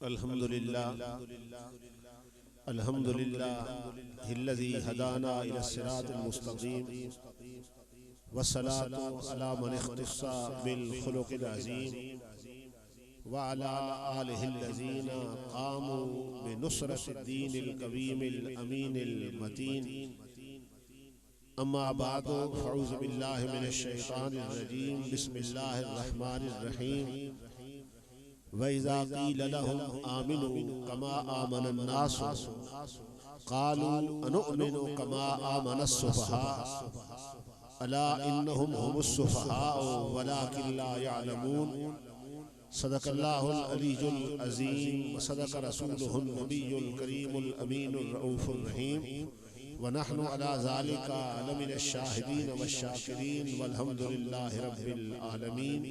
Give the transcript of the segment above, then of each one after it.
अल्हम्दुलिल्लाह अल्हम्दुलिल्लाहिल्लज़ी हदाना इला सिरातिल मुस्तक़ीम वस्सलातु अला मन इख्तस्सा बिल खुलुक़िल अज़ीम व अला आलिहिल्लज़ीना क़ामू बिनुस्रतिद्दीनिल क़वीमिल अमीनिल मतीन। अम्मा बअदु फ़अऊज़ु बिल्लाहि मिनश शैतानिर रजीम। बिस्मिल्लाहिर रहमानिर रहीम। वइज़ा क़ील लहुम आमिनू कमा आमनन नास क़ालू अनुमिनु कमा आमनस सुफ़हा अला इन्नहुम हुमुस सुफ़हा वलाकिन ला यअलमून। सदक़ल्लाहुल अलीयुल अज़ीम व सदक़ रसूलुहुन नबियुल करीमुल अमीनुर रऊफ़ुर रहीम व नहनु अला ज़ालिका लमिनश शाहिदीन वश्शाकिरीन वल्हम्दुलिल्लाहि रब्बिल आलमीन।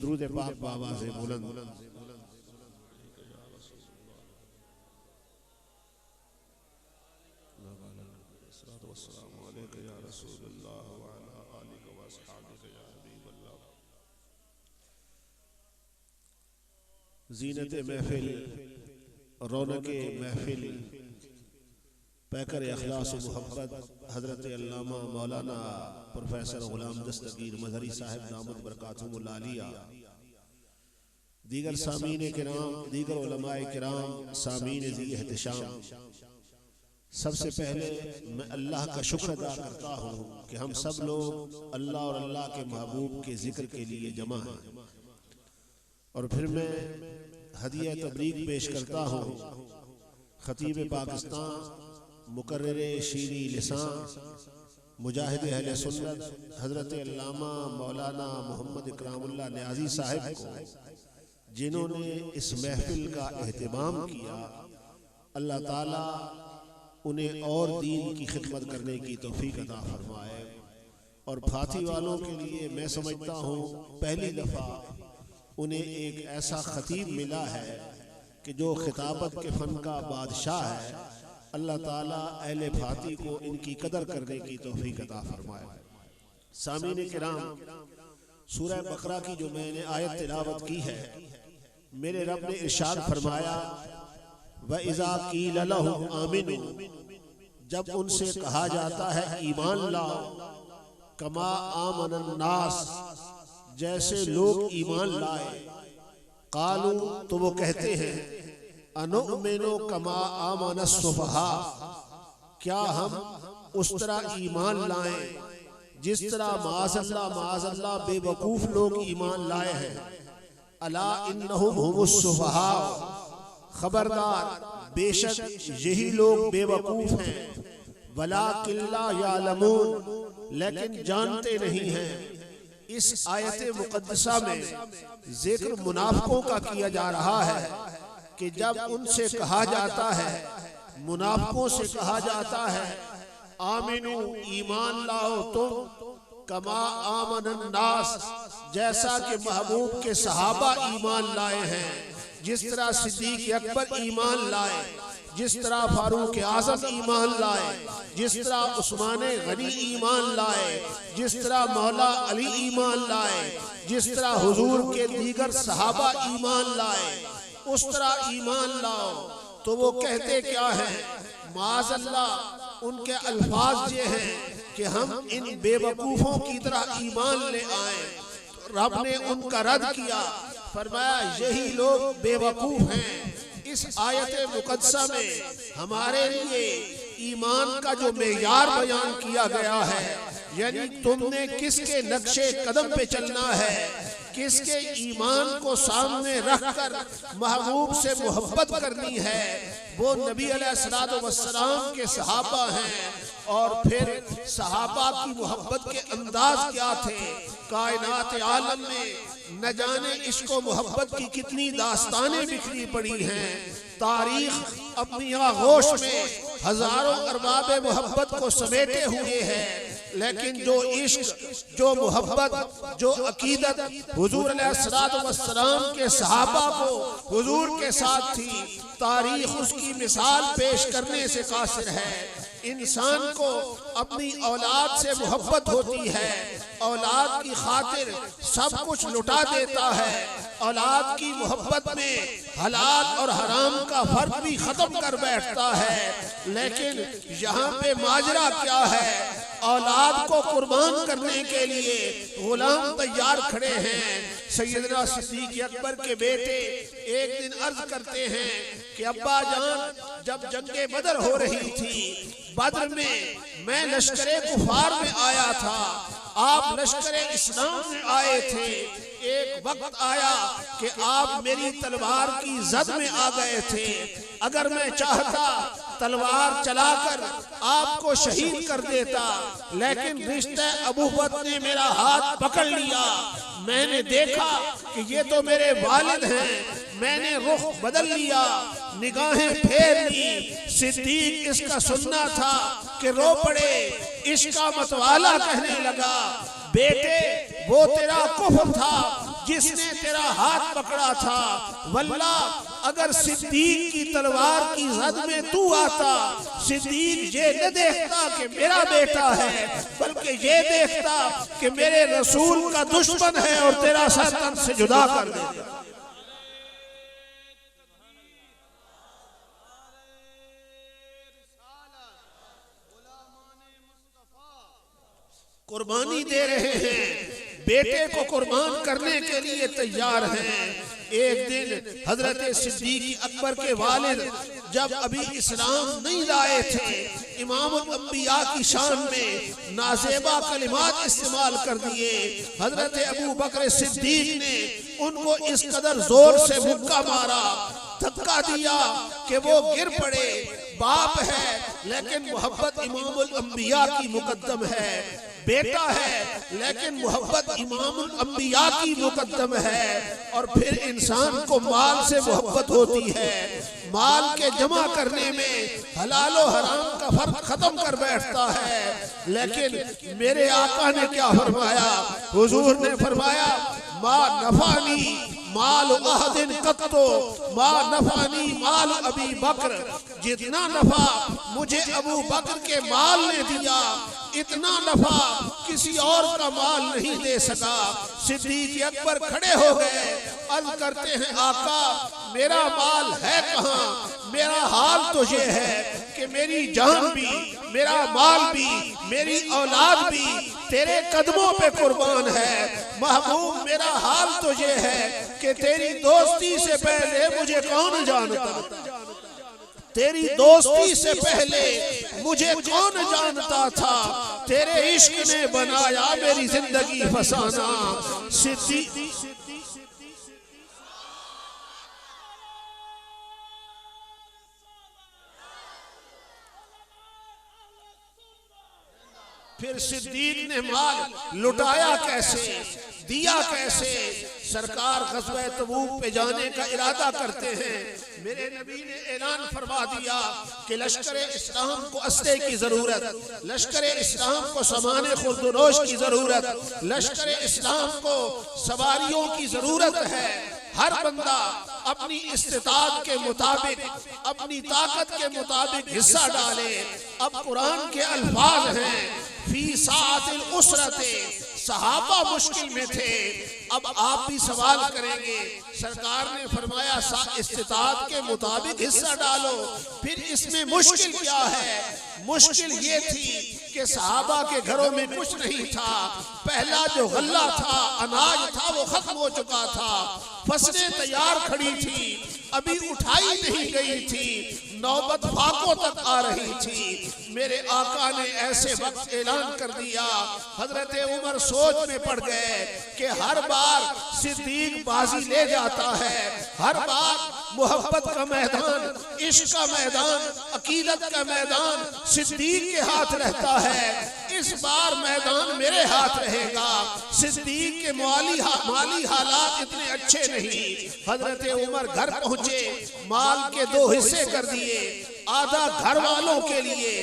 दुरूद पाक बावाज़ बुलंद। ज़ीनत महफिल, रौनक महफिल, पैकर अखलास मोहब्बत हज़रत अल्लामा मौलाना प्रोफेसर ग़ुलाम दस्तगीर मज़हरी साहब दामद बरकातुहुल आलिया, दीगर सामीन किराम, दीगर उलमाए किराम, सामीन ज़ी एहतिशाम, सबसे पहले मैं अल्लाह का शुक्र अदा करता हूँ कि हम सब लोग अल्लाह और अल्लाह के महबूब के ज़िक्र के लिए जमा हैं। और फिर मैं हदिया तबरीक पेश करता हूँ खतीब पाकिस्तान, मुकर्रिर शीरी लिसान, मुजाहिद अहले सुन्नत हज़रत अल्लामा मौलाना मोहम्मद इकरामुल्लाह नियाज़ी साहिब को, जिन्होंने इस महफिल का एहतमाम किया। अल्लाह ताला उन्हें और दीन की खिदमत करने की तौफीक अता फरमाए। और फाती वालों के लिए मैं समझता हूँ पहली दफ़ा उन्हें एक ऐसा खतीब मिला है कि जो खिताबत के फ़न का बादशाह है। अल्लाह ताला अहले फाती को इनकी कदर करने की तौफीक अता फरमाए। सामीन किराम, सूरह बकरा की जो मैंने आयत तिलावत की है, मेरे रब ने इरशाद फरमाया व इज़ा क़ील लहुम आमिनू, जब उनसे कहा जाता है ईमान लाओ, कमा आमनन नास, जैसे लोग ईमान लाए, कालू, तो वो कहते हैं अनुमिनु कमा आमनस सुफ़हा, क्या हम उस तरह ईमान लाएं जिस तरह माज़अल्लाह बेवकूफ़ लोग ईमान लाए हैं। अला इन्नहुम हुमुस सुफ़हा, खबरदार बेशक यही लोग बेवकूफ़ हैं। वलाकिन ला यअलमून, लेकिन जानते नहीं हैं। इस आयत मुक़द्दसा में जिक्र मुनाफ़िकों का किया जा रहा है कि जब उनसे कहा जाता है, मुनाफ़िकों से कहा जाता है आमिनू, ईमान लाओ तुम, कमा आमनन नास, जैसा कि महबूब के सहाबा ईमान लाए हैं, जिस तरह सिद्दीक़ अकबर ईमान लाए, जिस तरह फारूक आज़म ईमान लाए, जिस तरह उस्मान गनी ईमान लाए, जिस तरह मौला अली ईमान लाए, जिस तरह हुजूर के दीगर सहाबा ईमान लाए, उस तरह ईमान लाओ। तो वो कहते क्या है? माज़अल्लाह, उनके अल्फाज ये हैं कि हम इन बेवकूफ़ों की तरह ईमान ले आए। रब ने उनका रद्द किया, फरमाया यही लोग बेवकूफ़ हैं। इस आयत मुक़द्दसा में हमारे लिए ईमान का जो मेयार बयान किया गया है, यानी तुमने किसके नक्शे कदम पे चलना है, किसके ईमान को सामने रखकर महबूब से मोहब्बत करनी है, वो नबी अलैहिस्सलातु वस्सलाम के सहाबा हैं। और फिर सहाबा की मोहब्बत के अंदाज क्या थे? कायनात आलम में न जाने इश्क व मोहब्बत की कितनी दास्तानें बिखरी पड़ी हैं। तारीख अपनी आगोश में हजारों अरबाब मोहब्बत को समेटे हुए है, लेकिन जो इश्क, जो मोहब्बत, जो अकीदत हुजूर अलैहिस्सलातु वस्सलाम के सहाबा को हुजूर के साथ थी, तारीख उसकी मिसाल पेश करने से कासिर है। इंसान को अपनी औलाद से मोहब्बत होती है, औलाद की खातिर सब कुछ लुटा देता है, औलाद की मोहब्बत में हलाल और हराम का फर्क भी खत्म कर बैठता है। लेकिन यहाँ पे माजरा क्या है, औलाद को कुर्बान करने के लिए गुलाम तैयार खड़े हैं। सैयदना सिद्दीक अकबर के बेटे एक दिन अर्ज करते हैं कि अब्बा जान, जब जंगे बदर हो रही थी, बदर में मैं लश्करे कुफार में आया था, आप लश्करे इस्लाम में आए थे। एक वक्त आया कि आप मेरी तलवार की जद में आ गए थे। अगर मैं चाहता तलवार चलाकर आपको शहीद कर देता, लेकिन रिश्ते अबू बकर ने मेरा हाथ पकड़ लिया। मैंने देखा कि ये तो मेरे वालिद हैं, मैंने रुख बदल लिया, निगाहें फेर ली। सिद्दीक इसका सुनना था कि रो पड़े, इसका मतवाला कहने लगा, बेटे वो तेरा कुफ्र था जिसने तेरा हाथ पकड़ा था। वल्लाह अगर सिद्दीक की तलवार की जद में तू आता, सिद्दीक ये न देखता कि मेरा बेटा है, बल्कि ये देखता कि मेरे रसूल का दुश्मन है और तेरा सर तन से जुदा कर देता। कुर्बानी दे रहे हैं, बेटे को कुर्बान करने के लिए तैयार हैं। एक दिन हजरत सिद्दीक अकबर के वालिद जब अभी इस्लाम नहीं लाए थे, इमामुल अंबिया की शान में नाज़ेबा कलिमात इस्तेमाल कर दिए। हजरत अबू बकर सिद्दीक ने उनको इस कदर जोर से मुक्का मारा, धक्का दिया कि वो गिर पड़े। बाप है लेकिन मोहब्बत इमामुल अंबिया की मुकद्दम है, बेटा है लेकिन मोहब्बत इमामुल अंबिया की मुकद्दम है। और फिर इंसान को माल से मोहब्बत होती है, माल के जमा करने में हलाल और हराम का फर्क खत्म कर बैठता है। लेकिन मेरे आका ने क्या फरमाया, हुजूर ने फरमाया, मा नफानी माल अहदिन कत्तो मा नफानी माल अबी बकर। जितना नफा मुझे अबू बकर के माल ने दिया, इतना नफा किसी और का माल नहीं दे सका। सिद्दीक अकबर खड़े हो गए, अर्ज करते हैं, आका मेरा माल है कहाँ? मेरा हाल तो ये है कि मेरी जान भी, मेरा माल भी, मेरी औलाद भी तेरे कदमों पे कुर्बान है। महबूब मेरा हाल तो ये है कि तेरी दोस्ती से पहले मुझे कौन जानता, तेरी दोस्ती से पहले मुझे कौन जानता था, तेरे इश्क ने बनाया मेरी जिंदगी फसाना। सिद्दीक फिर सिद्दीक ने माल लुटाया कैसे, दिया कैसे? सरकार ग़ज़वा तबूक पे जाने का इरादा करते हैं। मेरे नबी ने ऐलान फरमा दिया कि लश्करे इस्लाम को अस्ते की जरूरत, लश्करे इस्लाम को सामाने खुर्दनोश की जरूरत, लश्करे इस्लाम को सवारियों की जरूरत है। हर बंदा अपनी इस्तिताअत के मुताबिक, अपनी ताकत के मुताबिक हिस्सा डाले। अब कुरान के अल्फाज हैं, फी सातिल उसरते, सहाबा मुश्किल में थे। अब आप भी सवाल करेंगे, सरकार ने फरमाया इस्तिताअत के मुताबिक हिस्सा डालो, फिर इसमें मुश्किल क्या है? मुश्किल ये थी कि सहाबा के घरों में कुछ नहीं था। पहला जो गल्ला था, अनाज था, वो खत्म हो चुका था। फसलें तैयार खड़ी थी, अभी उठाई नहीं गई थी, नौबत फाकों तक आ रही थी। मेरे आका ने ऐसे वक्त ऐलान कर दिया, हजरत उमर सोच में पड़ गए कि हर बार सिद्दीक बाजी ले जाता है, हर बार मोहब्बत का मैदान, इश्क का मैदान, अकीदत का मैदान सिद्दीक के हाथ रहता है। इस बार मैदान मेरे हाथ रहेगा। सिद्दीक के माली हालात इतने अच्छे नहीं। हजरत उमर घर पहुंचे, माल के दो हिस्से कर दिए, आधा घर वालों के लिए,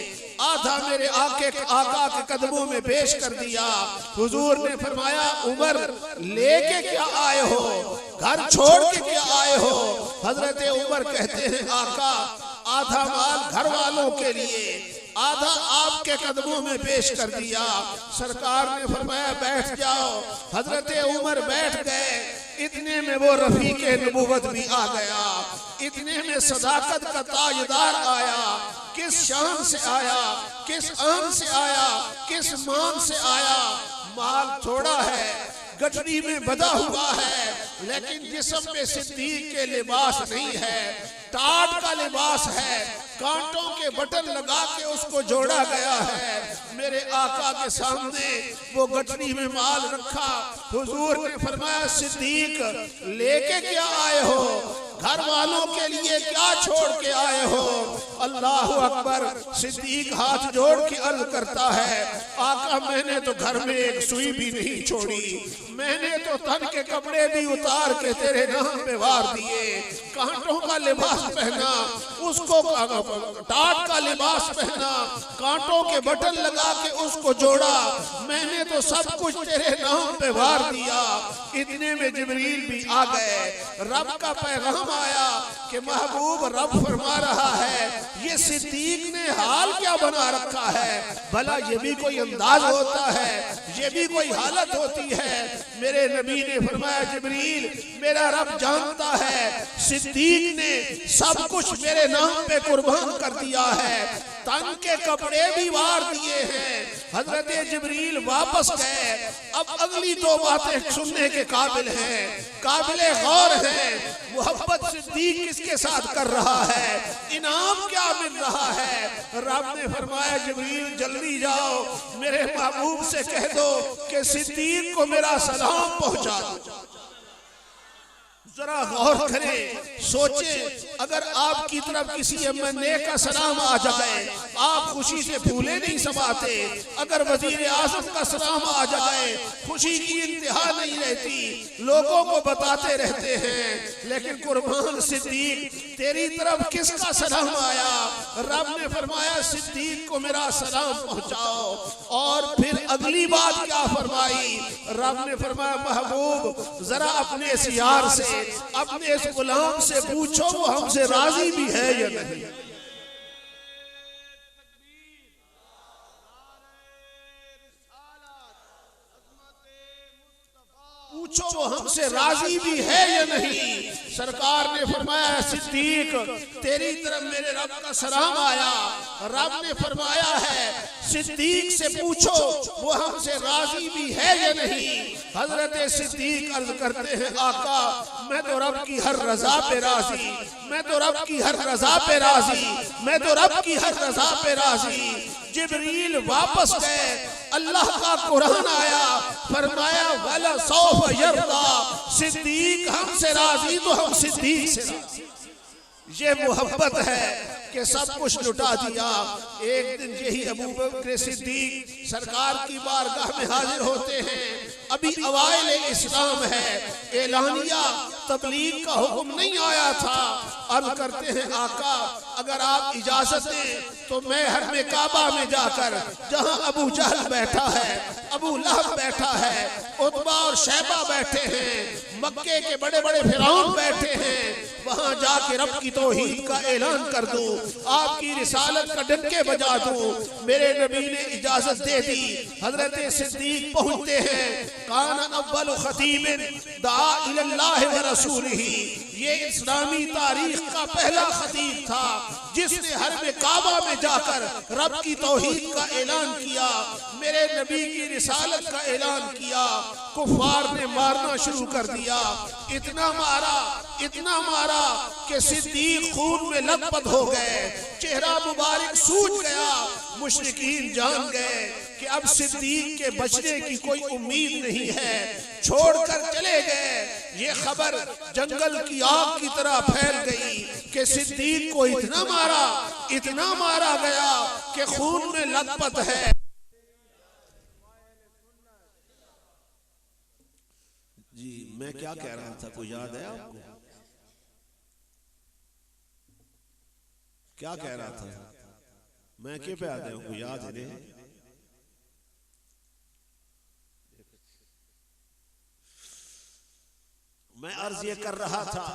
आधा मेरे आका के कदमों में पेश कर दिया। हुजूर ने फरमाया, उमर लेके क्या आए हो, घर छोड़ के क्या आए हो? हजरत उमर कहते हैं, आका आधा माल घर वालों के लिए, आधा आपके कदमों में पेश कर दिया। सरकार ने फरमाया बैठ जाओ। हजरत उमर बैठ गए। इतने में वो रफीक नबूवत भी आ गया, इतने में सदाकत का ताजदार आया। किस शान से आया, किस आन से आया, किस मान से आया। माल थोड़ा है, गठरी में बधा हुआ है, लेकिन जिस्म में सिद्दीक के लिबास नहीं है, टाट का लिबास है। कांटों के बटन लगा के उसको जोड़ा गया है। मेरे आका के सामने वो गठरी में माल रखा। हुजूर ने फरमाया, सिद्दीक लेके क्या आए हो, घर वालों के लिए क्या छोड़ के आए हो। अल्लाह अकबर। सिद्दीक हाथ जोड़ के अर्ज करता है, आका मैंने तो घर में एक सुई भी नहीं छोड़ी, मैंने तो तन के कपड़े भी उतार के तेरे नाम पे वार दिए, कांटों का लिबास पहना, उसको टाट का लिबास पहना, कांटों के बटन लगा के उसको जोड़ा, मैंने तो सब कुछ तेरे नाम पे वार दिया। इतने में जिब्रील भी आ गए। रब का पैगाम आया कि महबूब रब फरमा रहा है, ये सिद्दीक ने हाल क्या बना रखा है। भला ये भी कोई अंदाज होता है, ये भी कोई हालत होती है। मेरे नबी ने फरमाया, जिब्रील मेरा रब जानता है सिद्दीक ने सब कुछ मेरे नाम पे कुर्बान कर दिया है, तन के कपड़े भी वार दिए हैं। हजरत जिब्रील वापस गए। अब अगली दो बातें सुनने के काबिल हैं, काबिले गौर हैं। मोहब्बत सिद्दीक किसके साथ कर रहा है, इनाम क्या मिल रहा है। रब ने फरमाया, जिब्रील जल्दी जाओ, मेरे महबूब से कह दो कि सिद्दीक को मेरा सलाम पहुंचा दो। जरा गौर करें, सोचे, अगर आपकी तरफ किसी एमएनए का सलाम आ जाए, आप खुशी से फूले नहीं समाते। अगर वजीर आजम का सलाम आ जाए, खुशी की इंतहा नहीं रहती, लोगों को बताते रहते हैं। लेकिन कुर्बान सिद्दीक, तेरी तरफ किसका सलाम आया। रब ने फरमाया, सिद्दीक को मेरा सलाम पहुंचाओ। और फिर अगली बात क्या फरमाई। रब ने फरमाया, महबूब जरा अपने इस यार से, अपने इस गुलाम से पूछो वो हमसे राजी भी है या नहीं। पूछो वो हमसे राजी भी है या नहीं। सरकार ने फरमाया, सिद्दीक तेरी तरफ मेरे रब का सलाम आया। रब ने फरमाया है, सिद्दीक से पूछो वो हमसे राजी भी है या नहीं। हजरत सिद्दीक अर्ज करते हैं, आका मैं तो रब की हर रजा पे राजी, मैं तो रब की हर रजा पे राजी, मैं तो रब की हर रजा पे राजी। जिब्रील वापस गए, अल्लाह का कुरान आया, फरमाया, वला सौफ यरदा, सिद्दीक हमसे राजी तो हम सिद्दीक से राजी। ये मोहब्बत है कि सब कुछ लुटा दिया। एक दिन यही अबू बकर सिद्दीक सरकार की बारगाह में हाजिर होते हैं। अभी अवाइल इस्लाम है, एलानिया तबलीग का हुक्म नहीं आया था। अर्ज करते हैं, आका अगर आप इजाजत दें तो मैं हरमे काबा में जाकर, जहां अबू जहल बैठा है, अबू लहब बैठा है, उतबा और शैबा बैठे हैं, मक्के के बड़े बड़े फिरौन बैठे हैं, वहां जाके रब की तौहीद का ऐलान कर दूं, आपकी रिसालत का डंके बजा दूं। मेरे नबी ने इजाजत दे दी। हजरत सिद्दीक पहुंचते हैं। कान अव्वल खतीबिन दा इलल्लाह व रसूलिही, ये इस्लामी तारीख का पहला खतीब था जिसने हरमे काबा में जाकर रब की तौहीद का ऐलान किया, मेरे नबी की रिसालत का ऐलान किया। कुफार ने मारना शुरू कर दिया। इतना मारा, इतना मारा कि सिद्दीक खून में लथपथ हो गए, चेहरा मुबारक सूज गया। मुशरिकीन जान गए कि अब सिद्दीक के बचने की कोई उम्मीद नहीं है, छोड़कर चले गए। ये खबर जंगल की आग की तरह फैल गई कि सिद्दीक को इतना मारा गया कि खून में लथपथ है। जी मैं क्या कह रहा था, कोई याद है आपको? क्या कह रहा था मैं? के पे आते हूँ, याद है नहीं? मैं अर्ज ये कर रहा था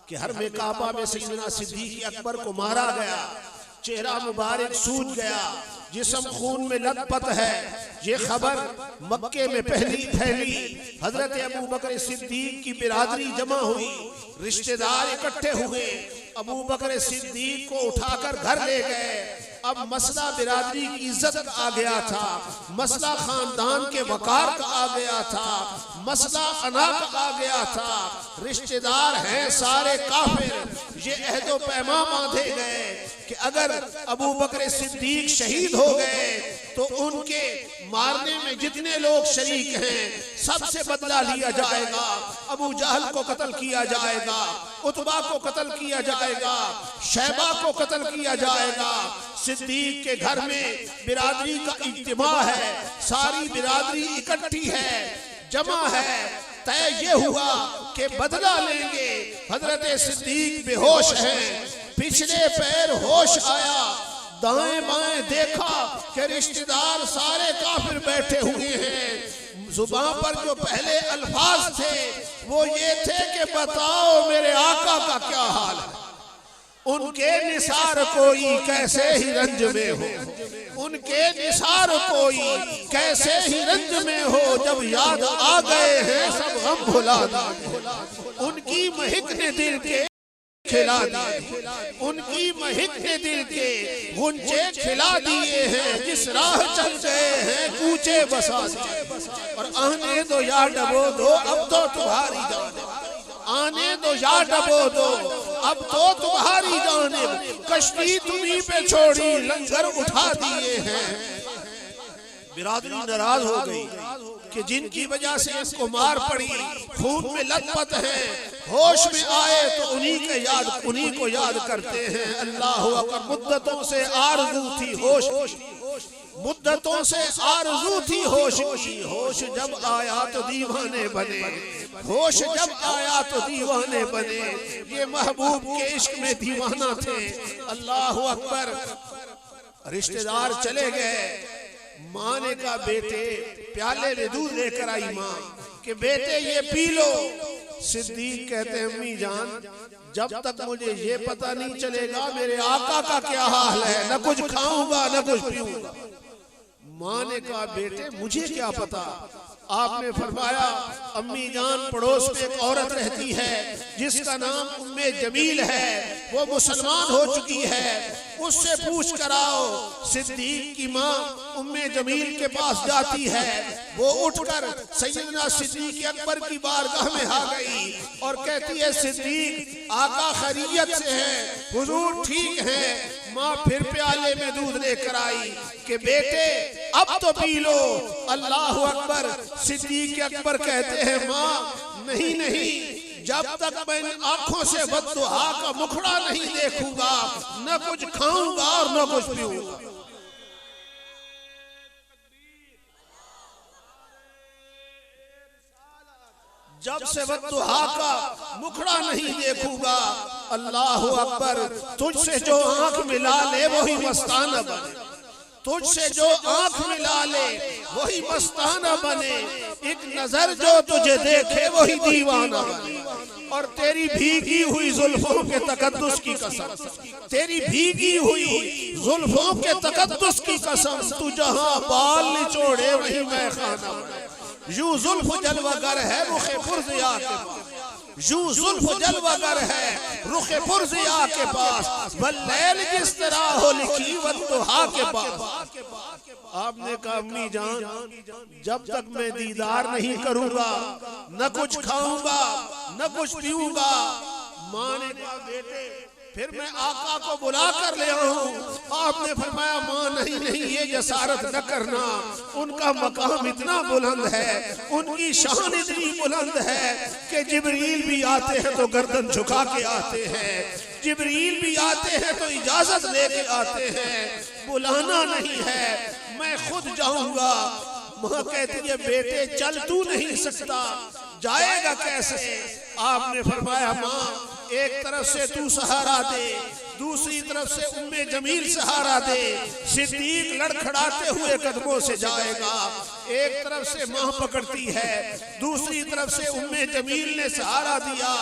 कि हरमे काबा में सैयदना सिद्दीक अकबर को मारा गया, चेहरा मुबारक सूज गया, जिस्म खून में लथपथ है। ये खबर मक्के में पहली फैली। हजरत अबू बकर सिद्दीक की बिरादरी जमा हुई, रिश्तेदार इकट्ठे हुए, अबू बकर सिद्दीक को उठाकर घर ले गए। अब मसला बिरादरी की इज्जत का आ गया था, मसला खानदान के वकार का आ गया था, मसला अना का आ गया था। रिश्तेदार हैं सारे काफिर। ये अहदो पैमा बांधे गए कि अगर अबू बकर सिद्दीक शहीद हो गए तो उनके मारने में जितने लोग शरीक हैं सबसे बदला लिया जाएगा। अबू जहल को कत्ल किया जाएगा, उतबा को कत्ल किया जाएगा, शैबा को कत्ल किया जाएगा। सिद्दीक के घर में बिरादरी का इज्तिमा है, सारी बिरादरी इकट्ठी है, जमा है। तय ये हुआ कि बदला लेंगे। हजरत सिद्दीक बेहोश हैं, पिछले पैर होश आया, दाएं बाएं देखा कि रिश्तेदार सारे काफिर बैठे हुए हैं। जुबान पर जो पहले अल्फाज थे वो ये थे कि बताओ मेरे आका का क्या हाल है। उनके निसार कोई कैसे ही रंज में हो, उनके निसार कोई कैसे ही रंज में हो। जब याद आ गए हैं सब गम भुला दिए। उनकी महक ने दिल के खिला दिए, उनकी महक ने दिल के गुंजे खिला दिए हैं। जिस राह चल गए हैं कूचे बसा दिए। और आने दो या डबो दो अब तो तुम्हारी जान, आने दो या डबो दो अब तो तुम्हारी जाने। कश्ती तुम्हीं पे छोड़ी लंगर उठा दिए हैं। बिरादरी नाराज हो गई कि जिनकी वजह से इसको मार पड़ी, खून में लथपथ है, होश में आए तो उन्हीं को याद करते हैं। अल्लाह अकबर। मुद्दतों से आरज़ू थी होश, मुद्दतों से आरज़ू थी होश की। होश जब आया तो दीवाने बने, होश जब आया तो दीवाने बने। ये महबूब के इश्क में दीवाना थे। अल्लाह अकबर। रिश्तेदार चले गए। माँ ने कहा बेटे प्याले में दूध लेकर आई माँ कि बेटे ये पी लो। सिद्दीक कहते हैं अम्मी जान जब तक मुझे ये पता नहीं चलेगा मेरे आका का क्या हाल है न कुछ खाऊंगा न कुछ पीऊंगा। माँ ने कहा बेटे मुझे क्या पता। आपने फरमाया अम्मी जान पड़ोस में एक औरत रहती है जिसका नाम उम्मे जमील है, वो मुसलमान हो चुकी है, उससे पूछ कर आओ। सिद्दीक की माँ उम्मे जमील के पास जाती है। वो उठकर सैयदना सिद्दीक अकबर की बारगाह में आ गई और कहती है सिद्दीक आका खैरियत से है, हुजूर ठीक है। माँ फिर प्याले में दूध लेकर आई कि बेटे अब तो पी लो। अल्लाह अकबर। सिद्दीक अकबर कहते हैं माँ नहीं नहीं, जब तक मैं आंखों से बद्दुआ का मुखड़ा नहीं देखूंगा न कुछ खाऊंगा और न कुछ पीऊंगा। जब से बद्दुआ का मुखड़ा नहीं देखूंगा। अल्लाह अकबर। तुझसे जो आंख मिला ले वही मस्ताना बने, तुझसे जो आंख मिला ले वही मस्ताना बने। एक नजर जो तुझे देखे वही दीवाना बने। और तेरी भीगी हुई जुल्फों के तकद्दुस की कसम, तेरी भीगी हुई जुल्फों के तकद्दुस की कसम, तू जहां बाल निचोड़े वही मैं खाना। यूं जुल्फ जलवागर है रुखे पुरज़िया के पास, यूं जुल्फ जलवागर है रुखे पुरज़िया के पास। वल्लैल जिस तरह हो लिखी वद्दुहा के पास। आपने कहा अम्मी जान जब तक मैं दीदार नहीं करूंगा न कुछ खाऊंगा न कुछ पीऊंगा। माँ ने कहा बेटे फिर मैं आका को बुला कर ले आऊं। आपने फरमाया माँ नहीं नहीं ये जसारत न करना, उनका मकाम इतना बुलंद है, उनकी शान इतनी बुलंद है कि जिब्रील भी आते हैं तो गर्दन झुका के आते हैं, जिब्रील भी आते हैं तो इजाजत लेके आते हैं, बुलाना नहीं है, मैं खुद जाऊंगा। माँ कहती है बेटे चल तू नहीं सकता, जाएगा कैसे। आपने फरमाया माँ एक तरफ से तू सहारा दे, दूसरी तरफ से उम्मे जमील सहारा दे, सिद्दीक लड़खड़ाते हुए कदमों से जाएगा। एक तरफ से मां पकड़ती है, दूसरी तरफ से उम्मे जमील ने सहारा दिया,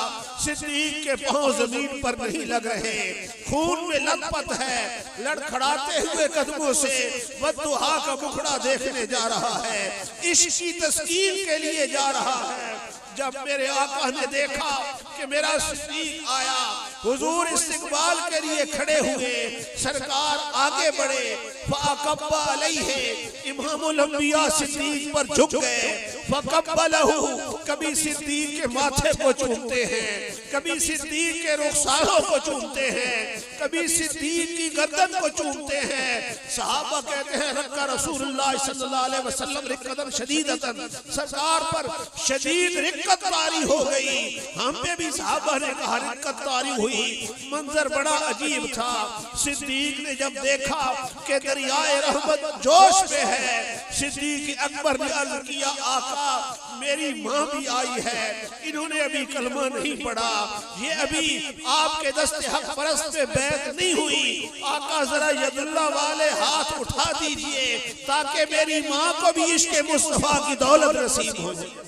सिद्दीक के पांव जमीन पर नहीं लग रहे, खून में लथपथ है, लड़खड़ाते हुए कदमों से बद्दुहा का मुखड़ा देखने जा रहा है, इश्क की तस्कीन के लिए जा रहा है। जब मेरे आका ने देखा कि मेरा सिद्दीक आया, हुजूर इस्तकबाल के लिए खड़े हुए, सरकार आगे बढ़े, फ़अक़ब्बा अलैहि, इमामुल अंबिया सिद्दीक पर झुक गए, फ़क़ब्बलहु, कभी सिद्दीक के माथे को चूमते हैं, कभी सिद्दीक के रुखसारों को चूमते हैं, कभी सिद्दीक की गर्दन को चूमते हैं। सहाबा कहते हैं रक्का रसूलुल्लाह सल्लल्लाहु अलैहि वसल्लम रिक्कतन शदीदतन, सरकार पर शदीद रिक्कत तारी हो गई। हम पे भी सहाबा ने कहा रिक्कत तारी हुई। मंजर बड़ा अजीब था। सिद्दीक ने जब देखा कि दरियाए रहमत जोश में है, सिद्दीक अकबर ने अर्ज किया आका मेरी माँ भी आई है, इन्होंने अभी कलमा नहीं पढ़ा, ये अभी आपके दस्ते हक परस्त पे बैत नहीं हुई, आका जरा यदुल्ला वाले हाथ उठा दीजिए ताकि मेरी माँ को भी इश्क़ मुस्तफा की दौलत नसीब हो जाए।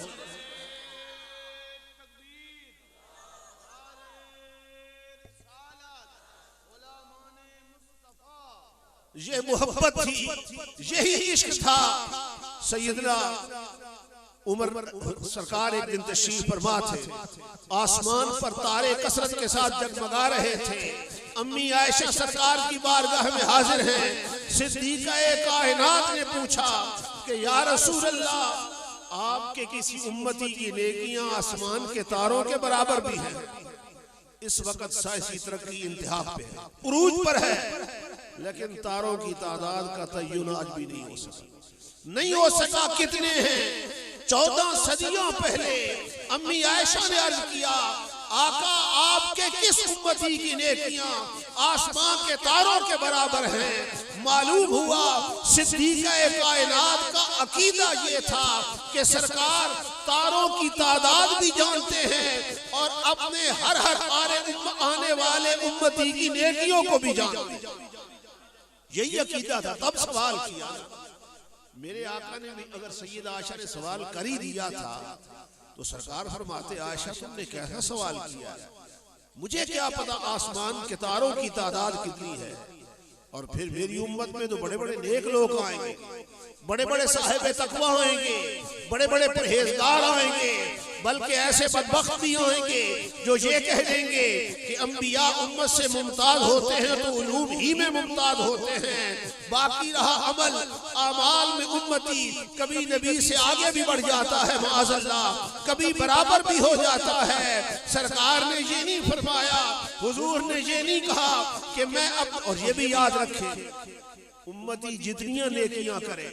ये मोहब्बत थी, यही इश्क था। सैयदना उमर सरकार एक दिन तशरीफ फरमा थे, आसमान पर तारे कसरत के साथ जगमगा रहे थे। अम्मी आयशा सरकार की बारगाह में हाजिर हैं। सिद्दीक़ा कायनात ने पूछा कि या रसूल अल्लाह, आपके किसी उम्मती की नेकियां आसमान के तारों के बराबर भी हैं। इस वक्त साइंसी तरक्की इंतहा पे है, उरूज पर है, लेकिन तारों की तादाद का तय्युन आज भी नहीं हो सका। नहीं हो सका कितने हैं? 14 सदियों पहले अम्मी आयशा ने अर्ज किया आका आपके किस उम्मती की नेकियां आसमान के तारों के बराबर हैं। मालूम हुआ सिद्दीक़ा कायनात का अकीदा ये था कि सरकार तारों की तादाद भी जानते हैं और अपने हर आने वाले उम्मती की नेकियों को भी जानते हैं। यही अकीदा था। तब सवाल किया, मेरे आका ने भी अगर सैयदा आयशा ने सवाल कर ही दिया था तो सरकार फरमाते आयशा तुमने कैसा सवाल किया, मुझे क्या पता आसमान के तारों की तादाद कितनी है। और फिर मेरी उम्मत में तो बड़े बड़े नेक लोग आएंगे, बड़े बड़े साहिब तकवा आएंगे, बड़े बड़े परहेजगार आएंगे, बल्कि ऐसे बदबख्त भी आएंगे जो ये कह देंगे कि अंबिया उम्मत से मुमताज होते हैं तो उलूम ही में मुमताज होते हैं, बाकी रहा अमल आमाल में उम्मती कभी नबी से आगे भी बढ़ जाता है माअज़ल्लाह, कभी बराबर भी हो जाता है। सरकार ने ये नहीं फरमाया, हुजूर ने ये नहीं कहा कि मैं अब, और ये भी याद रखें उम्मती जितनियां नेकियां करे,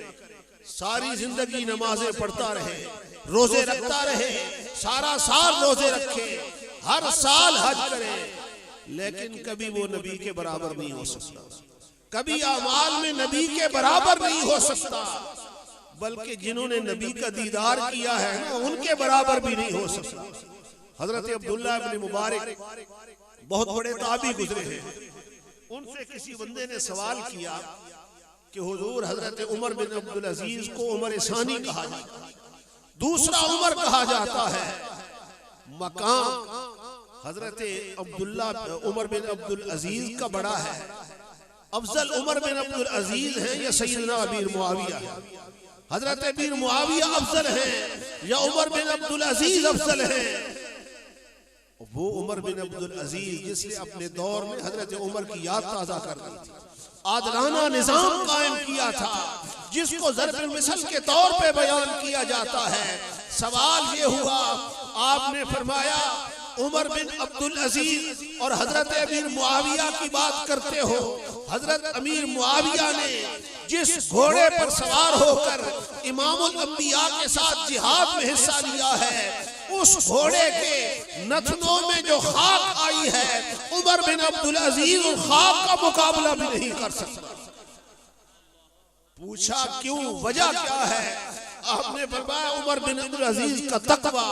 सारी जिंदगी नमाजें पढ़ता रहे, रोजे रखता रहे, सारा साल रोजे रखे, हर साल हज करे, लेकिन कभी वो नबी के बराबर नहीं हो सकता, कभी अमाल में नबी के बराबर नहीं हो सकता, बल्कि जिन्होंने नबी का दीदार किया है ना उनके बराबर भी नहीं हो सकता। हजरत अब्दुल्लाह इब्न मुबारक बहुत बड़े ताबी गुजरे हैं, उनसे किसी बंदे ने सवाल किया कि हुजूर हजरत उमर बिन अब्दुल अजीज को उमर सानी कहा जाता है, दूसरा उमर कहा जाता है, मकाम हजरत अब्दुल्ला उमर बिन अब्दुल अजीज का बड़ा है, अफजल उमर बिन अब्दुल अजीज है या सैयदना अमीर मुआविया है। हजरत अमीर मुआविया अफजल है या उमर बिन अब्दुल अजीज अफजल है। वो उमर बिन अब्दुल अजीज जिसने अपने दौर में हजरत उमर की याद ताजा कर दी थी, आदलाना निजाम कायम किया था, जिसको ज़रब मिसल के तौर पे बयान किया जाता है। सवाल ये हुआ, आपने फरमाया उमर बिन अब्दुल अजीज और हजरत अमीर मुआविया की बात करते हो, हजरत अमीर मुआविया ने जिस घोड़े पर सवार होकर इमामुल अंबिया के साथ जिहाद में हिस्सा लिया है, उस घोड़े के नथनों में जो खाक आई है, उमर बिन अब्दुल अजीज उस खाक का मुकाबला भी नहीं कर सकता। पूछा क्यों, वजह क्या है? आपने फरमाया उमर बिन अब्दुल अजीज का तकवा,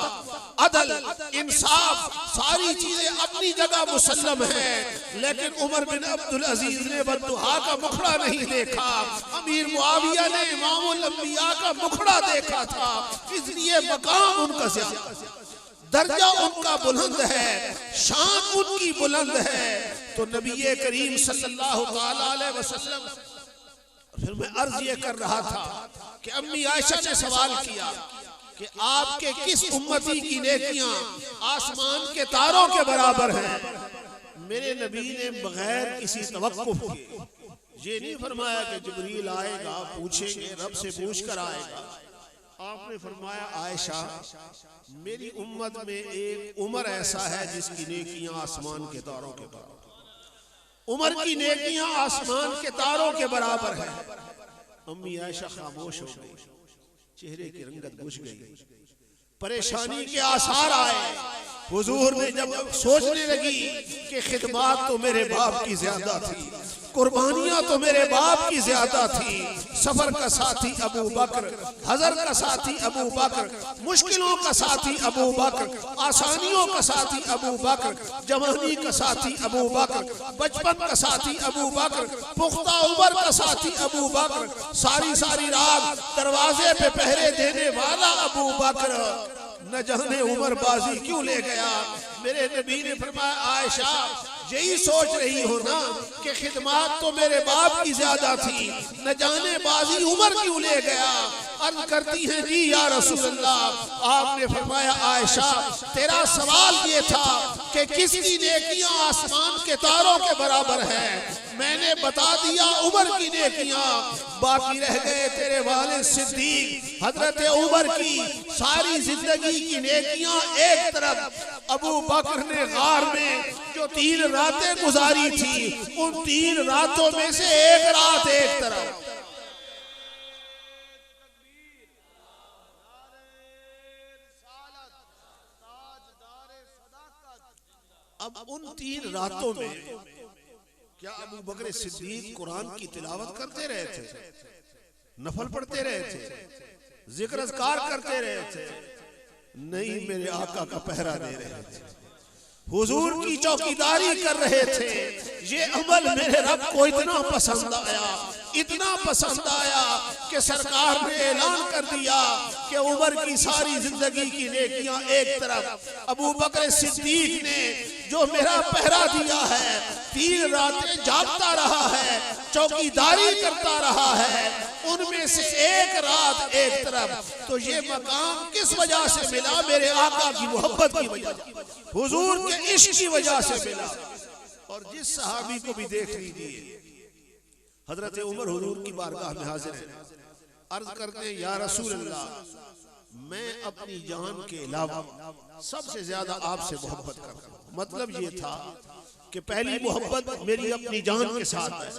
अदल, इंसाफ सारी चीजें अपनी जगह मुसल्लम है, लेकिन उमर बिन अब्दुल अजीज ने बद्दुआ का मुखड़ा नहीं देखा। अमीर मुआविया ने इमामुल अंबिया का मुखड़ा देखा था, इसलिए मकाम उनका ज्यादा, दर्जा उनका बुलंद है, शान उनकी बुलंद है। तो नबी करीम सल्लल्लाहु अलैहि वसल्लम, फिर मैं अर्ज ये कर रहा था कि अम्मी आयशा ने सवाल किया कि आपके किस उम्मती की नेकियां आसमान के तारों के बराबर हैं। मेरे नबी ने बगैर किसी तवक्कुफ के ये नहीं फरमाया कि जिब्रील आएगा पूछेंगे, रब से पूछ कर आएगा। आपने फरमाया आयशा मेरी उम्मत में एक उमर ऐसा है जिसकी नेकियां आसमान के तारों के बराबर, उमर की नेकियां आसमान के तारों के बराबर है। अम्मी आयशा खामोश हो गई, चेहरे की रंगत बुझ गई, परेशानी के आसार आए। हुजूर ने जब सोचने लगी कि खिदमत तो मेरे बाप की ज्यादा थी, कुर्बानियां तो मेरे बाप की ज्यादा थी, सफर का साथी अबू बकर, हजर का साथी अबू बकर, मुश्किलों का साथी अबू बकर, आसानियों का साथी अबू बकर, जवानी का साथी अबू बकर, बचपन का साथी अबू बकर, पुख्ता उम्र का साथी अबू बकर, सारी सारी रात दरवाजे पे पहरे देने वाला अबू बकर, न जाने उमर बाजी क्यों ले गया। मेरे नबी ने फरमाया आयशा यही सोच रही हो ना कि खिदमत तो मेरे बाप की ज्यादा थी, न जाने बाजी उमर क्यों ले गया। अर्ज करती है जी या रसूल अल्लाह। आपने फरमाया आयशा तेरा सवाल ये था कि किसकी नेकियां आसमान के तारों के बराबर है, मैंने बता दिया उमर की नेकियां, बाकी रह गए तेरे वाले सिद्दीक हजरत उमर की सारी जिंदगी की नेकियां एक तरफ, अबू बकर ने गार में जो 3 रातें गुजारी थी उन 3 रातों में से एक रात एक तरफ। अब उन 3 रातों में क्या अबू बकर सिद्दीक कुरान की तिलावत करते रहे थे, नफल पढ़ते रहे थे, जिक्र अज़कार करते रहे थे? नहीं, मेरे आका का पहरा दे रहे थे, हुजूर की चौकीदारी कर रहे थे। ये अमल मेरे रब को इतना पसंद आया, इतना पसंद आया कि सरकार ने ऐलान कर दिया कि उमर की सारी जिंदगी की नेकियां एक तरफ, अबू बकर सिद्दीक ने जो मेरा पहरा दिया है, 3 रातें जागता रहा है, चौकीदारी करता रहा है, उनमें से एक रात एक तरफ। तो ये मकाम किस वजह से मिला? मेरे आका की मोहब्बत की वजह, हुजूर के इश्क की वजह से मिला। और जिस सहाबी को भी देख लीजिए, हजरत उमर हुजूर की बारगाह में हाजिर है, अर्ज करते हैं या रसूल अल्लाह मैं अपनी जान के अलावा सबसे ज्यादा आपसे मोहब्बत करता हूँ। मतलब ये था कि पहली मोहब्बत मेरी अपनी जान के साथ है,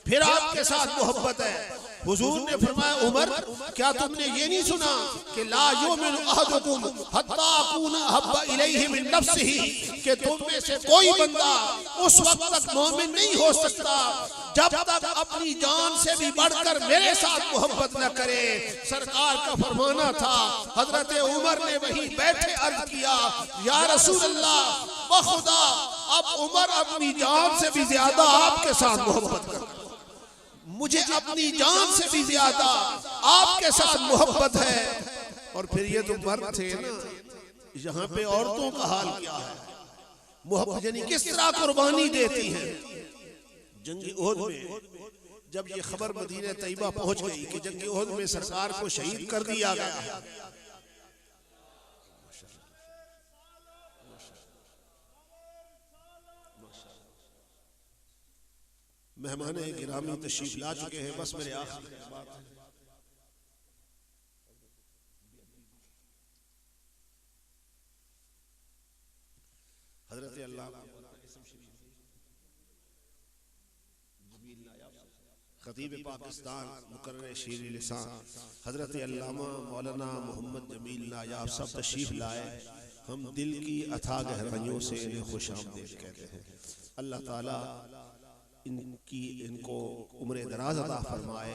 फिर आपके साथ मोहब्बत है। हुजूर ने फरमाया उमर क्या तुमने ये नहीं सुना कि ला युमिनु अहदुकुम हत्ता अकूना अहब्बा इलैहि मिन नफ्सिही, कि तुम में से कोई बंदा उस वक्त तक मोमिन नहीं हो सकता जब तक अपनी जान से भी बढ़कर मेरे साथ मोहब्बत न करे। सरकार का फरमाना था, हजरत उमर ने वहीं बैठे अर्ज किया या रसूल अल्लाह बखुदा अब उमर अपनी जान से भी ज्यादा आपके साथ मोहब्बत करता, मुझे अपनी जान से भी ज्यादा आपके साथ मोहब्बत है। और फिर ये तो मर्द थे ना, यहाँ पे औरतों का हाल क्या है? मोहब्बत यानी किस तरह कुर्बानी देती हैं। जंग ओहद में जब ये खबर मदीना तैयबा पहुंच गई कि जंग ओहद में सरकार को शहीद कर दिया गया, मेहमान गिरामी तशरीफ ला चुके हैं, बस मेरे आखिरी बात है। हजरत अल्लाह खतीब पाकिस्तान मुकर्रर शीर लिसान हजरत अल्लामा मौलाना मोहम्मद जमील नायाब सब तशरीफ लाए। हम दिल की अथाह गहराइयों से इन्हें खुश आमदीद कहते हैं। अल्लाह ताला इनको उम्र दराज अता फरमाए,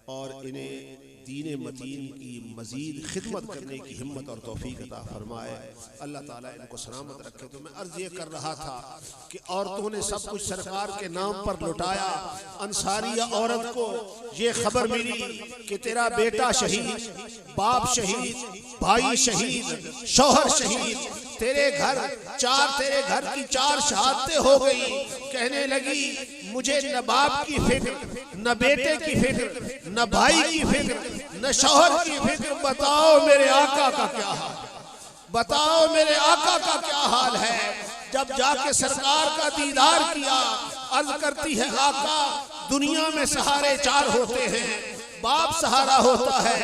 और इन्हें दीन मतीन की मजीद खिदमत करने की हिम्मत और तौफीक अता फरमाए। अल्लाह ताला इनको सलामत रखे। तो मैं अर्ज ये कर रहा था कि औरतों ने सब कुछ सरकार के नाम पर लुटाया। अंसारिया औरत को ये खबर मिली कि तेरा बेटा शहीद, बाप शहीद, भाई शहीद, शौहर शहीद, तेरे घर की 4 शहादतें हो गई। कहने लगी मुझे न बाप की फिक्र, न बेटे की फिक्र, न भाई की फिक्र, न शौहर की फिक्र। बताओ मेरे आका का क्या हाल, बताओ मेरे आका का क्या हाल है। जब जाके सरकार का दीदार किया, अर्ज करती है आका दुनिया में सहारे 4 होते हैं। बाप सहारा होता है,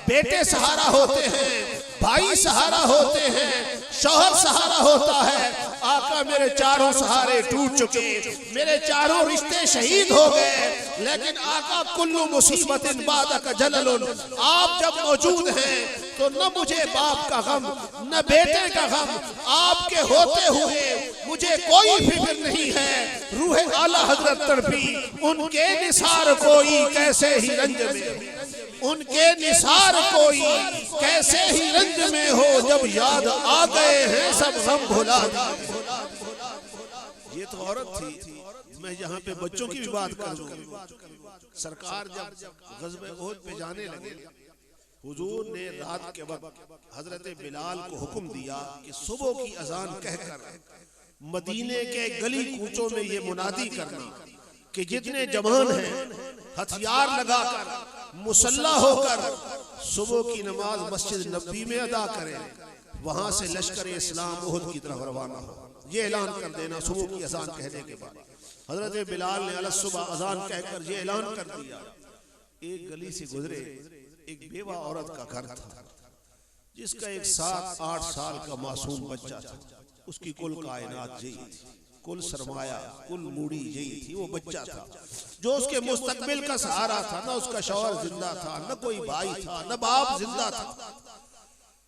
बेटे सहारा होते हैं, भाई सहारा होते हैं, शौहर सहारा होता है। आका मेरे 4 सहारे टूट चुके, मेरे 4 रिश्ते शहीद हो गए। लेकिन आका कुल्लु मुसीबतिन बादक जललुन, आप जब मौजूद हैं तो न मुझे बाप का गम, न बेटे का गम, आपके होते हुए मुझे कोई फिक्र नहीं है। रूह आला हजरत तड़पी, उनके निसार कोई कैसे ही रंज में, उनके निसार कोई कैसे ही रंज में हो। जब याद आ गए हैं सब गम भुला दिए। ये तो औरत थी। मैं यहाँ पे बच्चों की भी बात करूँ। सरकार जब ग़ज़वे उहद पे जाने लगे, हुजूर ने रात के वक्त हजरत बिलाल को हुक्म दिया कि सुबह की अजान कहकर मदीने के गली कूचों में ये मुनादी करना कि जितने जवान हैं हथियार लगाकर मुसल्ला होकर सुबह की नमाज मस्जिद नबी में अदा करें। वहां से लश्कर इस्लाम उहद की तरफ रवाना हो। ये ऐलान कर देना सुबह की अजान कहने के बाद। हजरत बिलाल ने अलग सुबह अजान कहकर ये ऐलान कर दिया। एक गली से गुजरे, एक बेवा औरत का घर था जिसका एक 7-8 साल का मासूम बच्चा था। उसकी कुल कायनात यही थी, कुल सरमाया, कुल मूड़ी यही थी। वो बच्चा था जो उसके मुस्तकबिल का सहारा था। न उसका शौहर जिंदा था, न कोई भाई था, न बाप जिंदा था।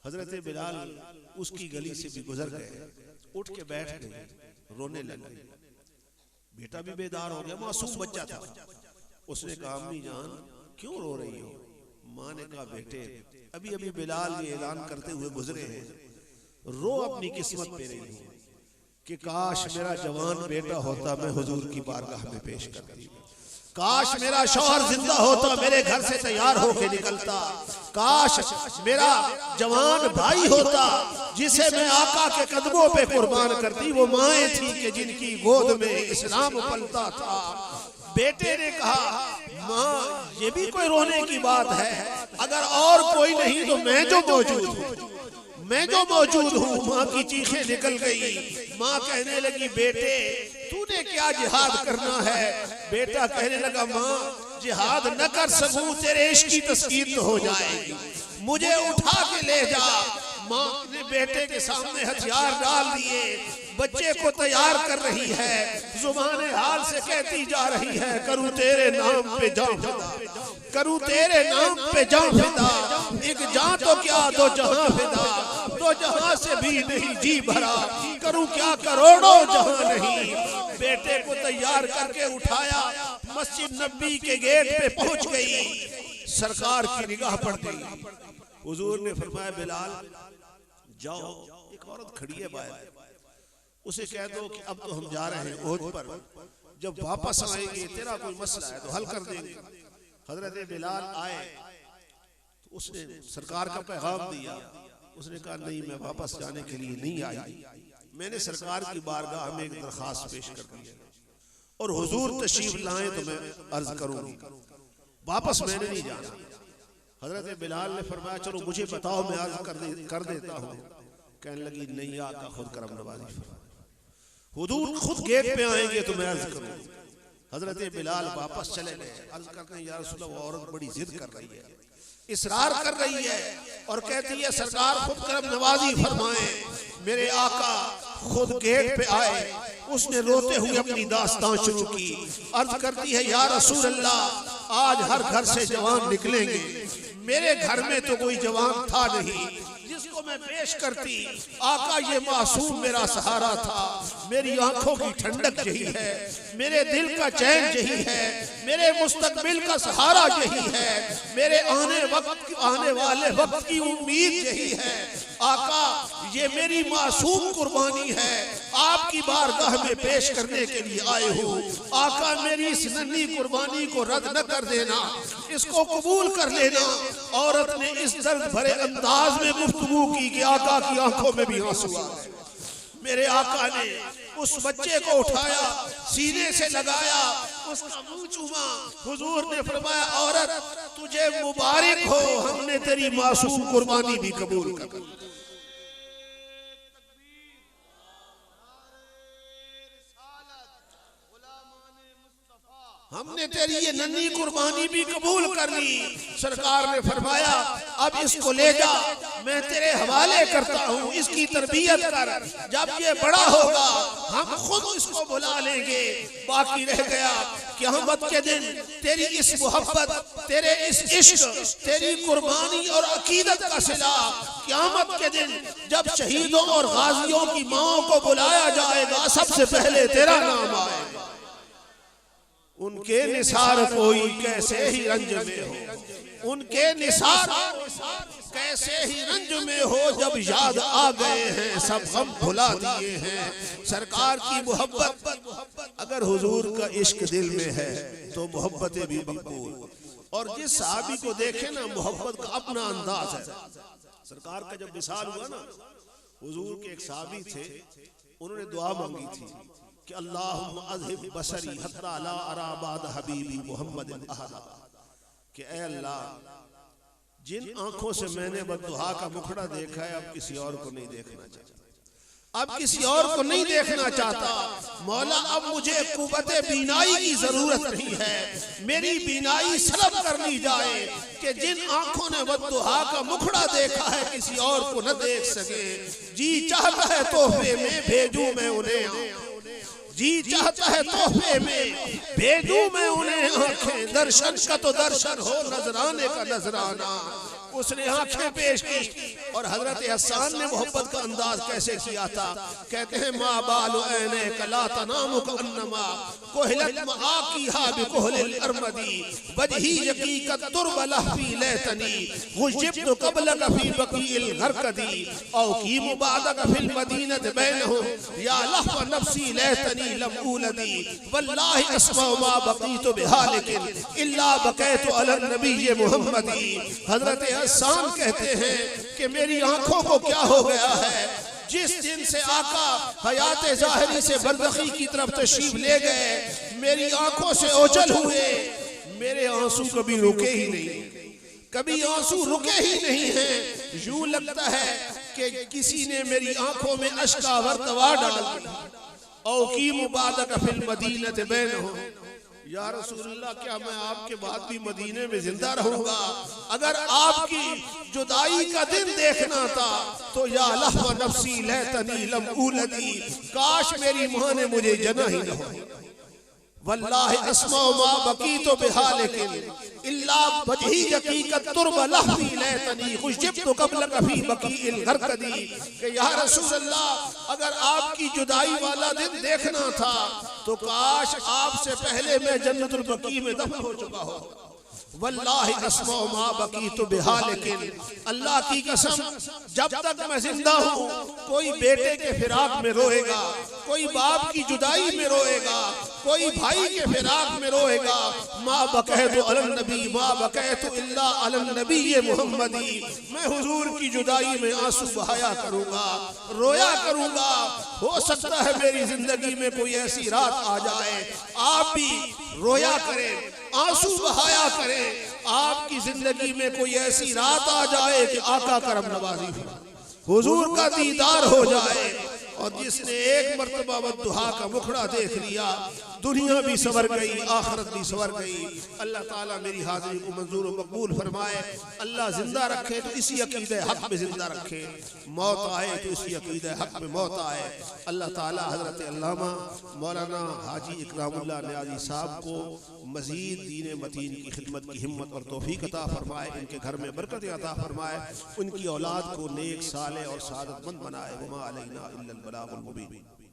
हजरत बिलाल उसकी गली से भी गुजर गए, उठ के बैठ गए, रोने लगे। बेटा भी बेदार हो गया, मासूम बच्चा था। उसने कहा अम्मी जान क्यों रो रही हो? माँ ने कहा बेटे अभी अभी बिलाल ये ऐलान करते हुए गुजरे हैं, रो अपनी किस्मत पे रही हूँ कि काश मेरा जवान बेटा होता, मैं हुजूर की बारगाह में पेश करती। काश मेरा शौहर जिंदा होता, मेरे घर से तैयार होके निकलता। काश मेरा जवान भाई होता जिसे मैं आका के कदमों पे कुर्बान करती। वो माएँ थी कि जिनकी गोद में इस्लाम पलता था। बेटे ने कहा माँ ये भी कोई रोने की बात है? अगर और कोई नहीं तो मैं जो मौजूद हूँ, मैं जो मौजूद हूँ। माँ की चीखें निकल गई। माँ कहने लगी बेटे तूने क्या जिहाद करना है? बेटा कहने लगा माँ जिहाद न कर सकूं, तेरे इश्क की तस्कीर तो हो जाएगी, मुझे उठा के ले जा। माँ ने बेटे के सामने हथियार डाल दिए, बच्चे को तैयार कर रही है, जुबान हाल से कहती जा रही है करूँ तेरे नाम पे जाऊं फिदा, करूँ तेरे नाम पे जाऊं फिदा। एक जान तो क्या दो जहां फिदा, दो जहां से भी नहीं जी भरा, करूँ क्या करोड़ों जहां नहीं। बेटे को तैयार करके उठाया, मस्जिद नबी के गेट पे पहुंच गई। सरकार की निगाह पड़ गई। हुजूर ने फरमाया बिलाल जाओ, एक औरत खड़ी है बाहर, उसे कह दो कि अब तो हम जा रहे हैं ओहद पर, जब वापस आएंगे तेरा कोई मसला है तो हल कर देंगे। हजरत बिलाल आए तो उसने सरकार का पैगाम दिया। उसने कहा नहीं मैं वापस जाने के लिए नहीं आई, मैंने सरकार की बारगाह में एक दरखास्त पेश कर दी और हुजूर तशरीफ लाएं तो मैं अर्ज करूंगी, वापस मैंने नहीं जाना। हजरत बिलाल ने फरमाया चलो मुझे बताओ मैं अर्ज कर देता हूँ। कहने लगी नहीं आका खुद करम नवाजी, हुजूर खुद गेट पे आएंगे तो मैं अर्ज करूंगी। हजरत बिलाल वापस चले गए, अर्ज करते हैं या रसूल अल्लाह वो औरत बड़ी जिद कर रही है, इसरार कर रही है और कहती है सरकार खुद करम नवाजी फरमाए। मेरे आका खुद गेट पे आए, उसने रोते हुए अपनी दास्तान शुरू की। अर्ज करती है या रसूल अल्लाह आज हर घर से जवान निकलेंगे, मेरे घर में तो कोई जवान था नहीं जिसको को मैं पेश करती, आका ये मासूम मेरा सहारा था, मेरी आंखों की ठंडक यही है, मेरे दिल का चैन यही है, मेरे मुस्तकबिल का सहारा यही है, मेरे आने वाले वक्त की उम्मीद यही है। आका ये मेरी मासूम कुर्बानी है, आपकी बारगाह में पेश करने के लिए आए हो। आका मेरी इस नन्ही कुर्बानी को रद्द न कर देना, इसको कबूल कर लेना। औरत ने इस दर्द भरे अंदाज में गुफ्तगू की कि आका की आंखों में भी आंसू आ गए। मेरे आका ने उस बच्चे को उठाया, सीने से लगाया, उसका मुंह चूमा। हुजूर ने फरमाया, औरत तुझे मुबारक हो, हमने तेरी मासूम कुर्बानी भी कबूल कर ली। हमने तेरी ये नन्ही कुर्बानी भी कबूल कर ली। सरकार ने फरमाया, अब इसको ले जा, मैं तेरे हवाले करता हूँ, इसकी तरबियत कर, जब ये बड़ा होगा हम खुद इसको बुला लेंगे। बाकी रह गया क़यामत के दिन तेरी इस मोहब्बत, तेरे इस इश्क, तेरी कुर्बानी और अकीदत का सिला क़यामत के दिन जब शहीदों और गाजियों की माओं को बुलाया जाएगा, सबसे पहले तेरा नाम आएगा। उनके निसार कोई कैसे ही रंज में हो, उनके निसार कैसे ही रंज में हो, जब याद आ गए हैं सब गम भुला दिए हैं। सरकार की मोहब्बत, अगर हुजूर का इश्क दिल में है तो मोहब्बतें भी मकबूल। और जिस सहाबी को देखे ना, मोहब्बत का अपना अंदाज है। सरकार का जब विसाल हुआ ना, हुजूर के एक सहाबी थे, उन्होंने दुआ मांगी थी कि अल्लाहुम्मा अज़हिब बसरी हत्ता ला अरा बाद हबीबी मुहम्मदिन अहदा, कि ऐ अल्लाह, जिन आंखों से मैंने बद्दुआ का मुखड़ा देखा है, अब किसी और को नहीं देखना चाहता, अब किसी और को नहीं देखना चाहता। मौला अब मुझे कुव्वते बीनाई की जरूरत नहीं है, मेरी बीनाई सलब कर ली जाए कि जिन आंखों ने बद्दुआ का मुखड़ा देखा है किसी और को न देख सके। जी चाहता है तोहफे में भेजूं मैं उन्हें, जी चाहता है तोहफे में भेजूं मैं उन्हें आंखें, दर्शन का तो दर्शन हो, नजराने का नजराना। उसने आंखें पेश की। और हजरत हसन ने मोहब्बत का अंदाज कैसे किया था, कहते हैं माँ बालु ऐने कला तनामु अन्नमा कोहलत माकीहा बिकोहलिल अरमदी वजही यकीकत तुरबला फी लैतनी गुजिब्तु क़बलक फी बकील गरकदी औ की मुबादक फिल मदीनत बैनहु या लहव नफ्सी लैतनी लम उलदी वल्लाहि अस्मा मा बकीतु बिहालिकिन इल्ला बकैतु अला नबी मुहम्मदी। हजरत हसन कहते हैं कि मेरी आंखों को क्या हो गया है, जिस दिन से आका हयात ज़ाहिरी से बरज़खी की तरफ तशरीफ ले गए, मेरी आंखों से ओझल हुए, मेरे आंसू कभी रुके ही नहीं, कभी आंसू रुके ही नहीं हैं। यूं लगता है कि किसी ने मेरी आंखों में अश्कावर दवा डाल दी। औ की मुबादक फिल मदीनत बैनहु, या रसूलल्लाह, क्या मैं आपके बाद भी मदीने में जिंदा रहूंगा? अगर आपकी जुदाई का दिन देखना था तो या लहव नफ्सी लैतनी लम उलदी, काश मेरी मां ने मुझे जना ही न हो। वल्लाहि अस्मा मा बकीतु बिहालिकिन इल्ला वजही हकीकत तुरब लहवी लैतनी गुजिब्तु क़बलक फी बकील गरकदी, कि या रसूलल्लाह, अगर आपकी जुदाई वाला दिन देखना था तो काश आपसे पहले मैं जन्नतुल बकी में दफन हो चुका हो। वल्लाहि अस्मा मा बकीतु बिहालिकिन, अल्लाह की कसम, जब तक मैं जिंदा हूँ कोई बेटे के फिराक में रोएगा, कोई बाप की जुदाई में रोएगा, कोई भाई के फिराक में रोएगा। माँ बकैतु अलन नबी माँ बकैतु इल्ला अलन नबी मुहम्मदी, मैं हुजूर की जुदाई में आंसू बहाया करूँगा, रोया करूँगा। हो सकता है मेरी जिंदगी में कोई ऐसी रात आ जाए, आप भी रोया करें, आंसू बहाया करें। आपकी जिंदगी में कोई ऐसी रात आ जाए कि आका करम नवाजी हो, हुजूर का दीदार हो जाए और जिसने एक मरतबा वद्दुहा का मुखड़ा देख लिया, दुनिया भी सवर गई, आखिरत भी सवर गई। अल्लाह ताला मेरी हाजिरी को मंजूर व मकबूल फरमाए। अल्लाह जिंदा रखे तो इसी अकीदे हक में जिंदा रखे, मौत आए तो इसी अकीदे हक में मौत आए। अल्लाह ताला हजरत अल्लामा मौलाना हाजी इकरामुल्लाह नियाज़ी साहब को मज़ीद दीन मतीन की खिदमत की हिम्मत और तौफीक अता फरमाए, इनके घर में बरकत अता फरमाए, उनकी औलाद को नेक साले और सादतमंद बनाए। वमा अलैना इल्लल बलागुल मुबीन।